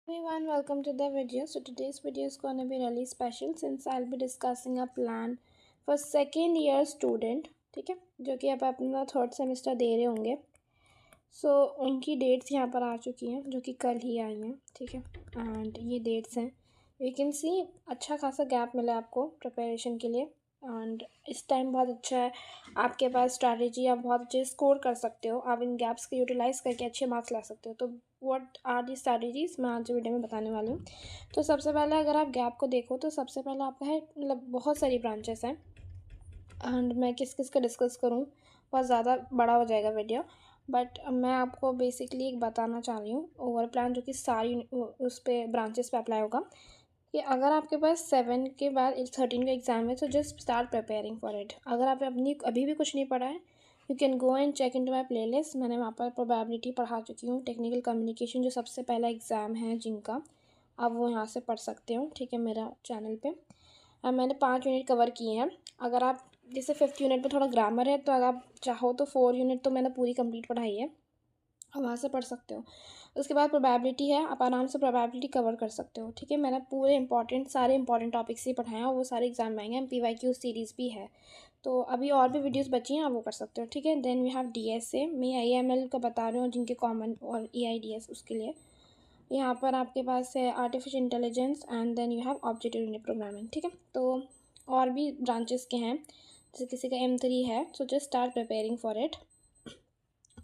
Everyone, welcome to the video. So today's video is going to be really special since I'll be discussing a plan for second year student. ठीक है, जो कि आप अपना third semester दे रहे होंगे. सो उनकी डेट्स यहाँ पर आ चुकी हैं जो कि कल ही आई हैं. ठीक है, एंड ये डेट्स हैं. यू कैन सी अच्छा खासा गैप मिला आपको प्रिपरेशन के लिए एंड इस टाइम बहुत अच्छा है. आपके पास स्ट्रैटेजी, आप बहुत अच्छे स्कोर कर सकते हो. आप इन गैप्स को यूटिलाइज़ करके अच्छे मार्क्स ला सकते हो. तो व्हाट आर दी स्ट्रैटेजीज मैं आज वीडियो में बताने वाली हूँ. तो सबसे पहले अगर आप गैप को देखो तो सबसे पहले आपका है मतलब बहुत सारी ब्रांचेस हैं एंड मैं किस किस का डिस्कस करूँ बहुत ज़्यादा बड़ा हो जाएगा वीडियो. बट मैं आपको बेसिकली एक बताना चाह रही हूँ ओवर प्लान जो कि सारी उस पर ब्रांचेस पे अप्लाई होगा कि अगर आपके पास 7 के बाद 13 का एग्ज़ाम है तो just start preparing for it. अगर आप अपनी अभी भी कुछ नहीं पढ़ा है you can go and check into my playlist. मैंने वहाँ पर प्रोबेबिलिटी पढ़ा चुकी हूँ. टेक्निकल कम्युनिकेशन जो सबसे पहला एग्ज़ाम है जिनका, आप वो यहाँ से पढ़ सकते हो. ठीक है, मेरा चैनल पे अब मैंने 5 यूनिट कवर किए हैं. अगर आप जैसे 5th यूनिट में थोड़ा ग्रामर है तो अगर आप चाहो तो 4 यूनिट तो मैंने पूरी कंप्लीट पढ़ाई है, आप वहाँ से पढ़ सकते हो. उसके बाद प्रोबेबिलिटी है, आप आराम से प्रोबेबिलिटी कवर कर सकते हो. ठीक है, मैंने पूरे सारे इंपॉर्टेंट टॉपिक्स ही पढ़ाए हैं और वो सारे एग्जाम में आएंगे. PYQ सीरीज़ भी है तो अभी और भी वीडियोस बची हैं, आप वो कर सकते हो. ठीक है, देन वी हैव DSA. मैं IML का बता रही हूँ जिनके कॉमन और EIDS उसके लिए. यहाँ पर आपके पास है artificial intelligence and then you have object oriented programming. ठीक है, तो और भी ब्रांचेस के हैं जैसे किसी का M3 है. So just start preparing for it.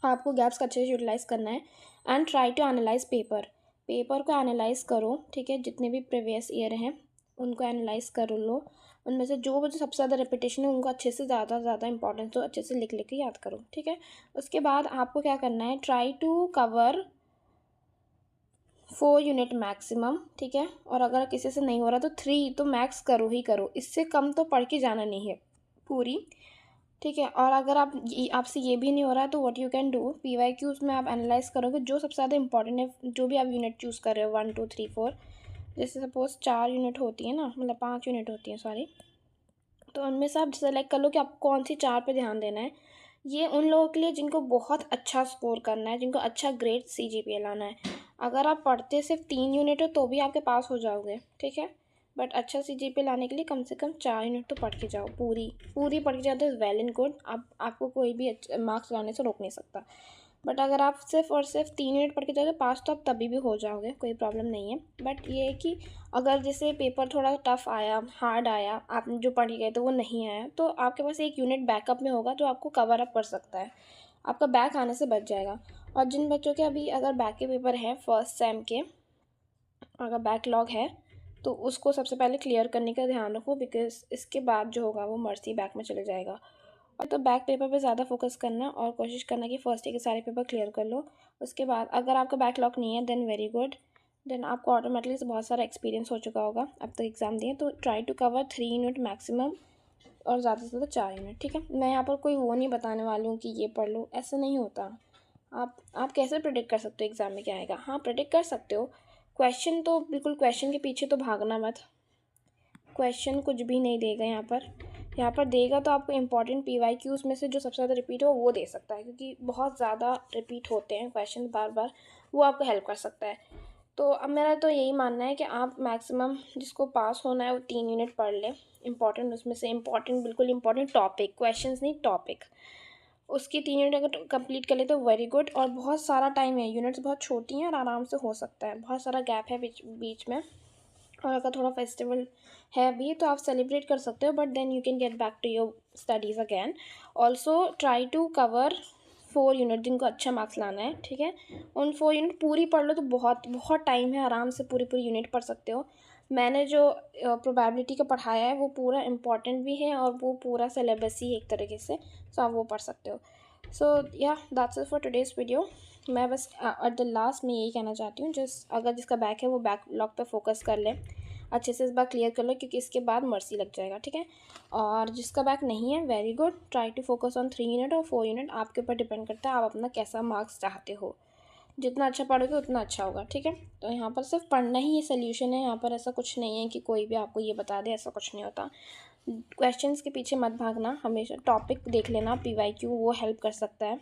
आपको गैप्स का अच्छे से यूटिलाइज़ करना है and try to analyse paper को एनालाइज करो. ठीक है, जितने भी प्रीवियस ईयर हैं उनको एनालाइज कर लो. उनमें से जो सबसे ज़्यादा रेपिटेशन है उनको अच्छे से ज़्यादा इंपॉर्टेंस तो अच्छे से लिख के याद करो. ठीक है, उसके बाद आपको क्या करना है, try to cover 4 unit maximum. ठीक है, और अगर किसी से नहीं हो रहा तो 3 तो मैक्स करो ही करो. इससे कम तो पढ़ के जाना नहीं है पूरी. ठीक है, और अगर आपसे ये भी नहीं हो रहा है तो what you can do, PYQs में आप एनालाइज करोगे जो सबसे ज़्यादा इंपॉर्टेंट है. जो भी आप यूनिट चूज़ कर रहे हो 1 2 3 4, जैसे सपोज 4 यूनिट होती है ना, मतलब 5 यूनिट होती हैं सॉरी, तो उनमें से आप सेलेक्ट कर लो कि आपको कौन सी 4 पे ध्यान देना है. ये उन लोगों के लिए जिनको बहुत अच्छा स्कोर करना है, जिनको अच्छा ग्रेड CGPA लाना है. अगर आप पढ़ते सिर्फ 3 यूनिट हो तो भी आपके पास हो जाओगे. ठीक है, बट अच्छा CGPA लाने के लिए कम से कम 4 यूनिट तो पढ़ के जाओ. पूरी पढ़ के जाओ तो वेल एंड गुड. आपको कोई भी मार्क्स लाने से रोक नहीं सकता. बट अगर आप सिर्फ और सिर्फ 3 यूनिट पढ़ के जाओगे पास तो आप तभी भी हो जाओगे, कोई प्रॉब्लम नहीं है. बट ये है कि अगर जैसे पेपर थोड़ा टफ आया, हार्ड आया, आप जो पढ़ के गए तो वो नहीं आया, तो आपके पास एक यूनिट बैकअप में होगा जो आपको कवर अप कर सकता है. आपका बैक आने से बच जाएगा. और जिन बच्चों के अभी अगर बैक के पेपर हैं फर्स्ट सेम के, अगर बैकलॉग है तो उसको सबसे पहले क्लियर करने का ध्यान रखो, बिकॉज इसके बाद जो होगा वो मर्सी बैक में चले जाएगा. और तो बैक पेपर पे ज़्यादा फोकस करना और कोशिश करना कि फर्स्ट डे के सारे पेपर क्लियर कर लो. उसके बाद अगर आपका बैकलॉग नहीं है देन वेरी गुड, देन आपको ऑटोमेटिकली बहुत सारा एक्सपीरियंस हो चुका होगा अब तक एग्ज़ाम दिए. तो try to cover 3 unit maximum और ज़्यादा से ज़्यादा 4 यूनिट. ठीक है, मैं यहाँ पर कोई वो नहीं बताने वाली हूँ कि ये पढ़ लो, ऐसा नहीं होता. आप कैसे प्रेडिक्ट कर सकते हो एग्ज़ाम में क्या आएगा. हाँ, प्रेडिक्ट कर सकते हो. क्वेश्चन तो बिल्कुल क्वेश्चन के पीछे तो भागना मत. क्वेश्चन कुछ भी नहीं देगा यहाँ पर देगा तो आपको इंपॉर्टेंट PYQs में से जो सबसे ज़्यादा रिपीट हो वो दे सकता है, क्योंकि बहुत ज़्यादा रिपीट होते हैं क्वेश्चन बार बार, वो आपको हेल्प कर सकता है. तो अब मेरा तो यही मानना है कि आप मैक्सिमम जिसको पास होना है वो 3 यूनिट पढ़ ले. इंपॉर्टेंट उसमें से बिल्कुल इंपॉर्टेंट टॉपिक, क्वेश्चंस नहीं टॉपिक, उसकी 3 यूनिट अगर कंप्लीट कर ले तो वेरी गुड. और बहुत सारा टाइम है, यूनिट्स बहुत छोटी हैं और आराम से हो सकता है. बहुत सारा गैप है बीच में, और अगर थोड़ा फेस्टिवल है भी तो आप सेलिब्रेट कर सकते हो. But then you can get back to your studies again. Also try to cover 4 unit जिनको अच्छा मार्क्स लाना है. ठीक है, उन 4 यूनिट पूरी पढ़ लो तो बहुत बहुत टाइम है, आराम से पूरी यूनिट पढ़ सकते हो. मैंने जो प्रोबेबिलिटी का पढ़ाया है वो पूरा इंपॉर्टेंट भी है और वो पूरा सिलेबस ही एक तरीके से, सो आप वो पढ़ सकते हो. सो या that's it for today's video. मैं बस एट द लास्ट में यही कहना चाहती हूँ, जस्ट अगर जिसका बैक है वो बैकलॉग पे फोकस कर ले, अच्छे से इस बार क्लियर कर लो, क्योंकि इसके बाद मर्सी लग जाएगा. ठीक है, और जिसका बैक नहीं है very good, try to focus on 3 unit और 4 यूनिट. आपके ऊपर डिपेंड करता है आप अपना कैसा मार्क्स चाहते हो. जितना अच्छा पढ़ोगे उतना अच्छा होगा. ठीक है, तो यहाँ पर सिर्फ पढ़ना ही ये सोल्यूशन है. यहाँ पर ऐसा कुछ नहीं है कि कोई भी आपको ये बता दे, ऐसा कुछ नहीं होता. क्वेश्चंस के पीछे मत भागना, हमेशा टॉपिक देख लेना, PYQ वो हेल्प कर सकता है.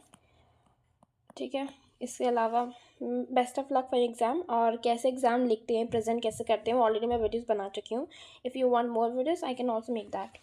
ठीक है, इसके अलावा best of luck for exam. और कैसे एग्ज़ाम लिखते हैं, प्रेजेंट कैसे करते हैं, ऑलरेडी मैं वीडियोज़ बना चुकी हूँ। If you want more videos I can also make that.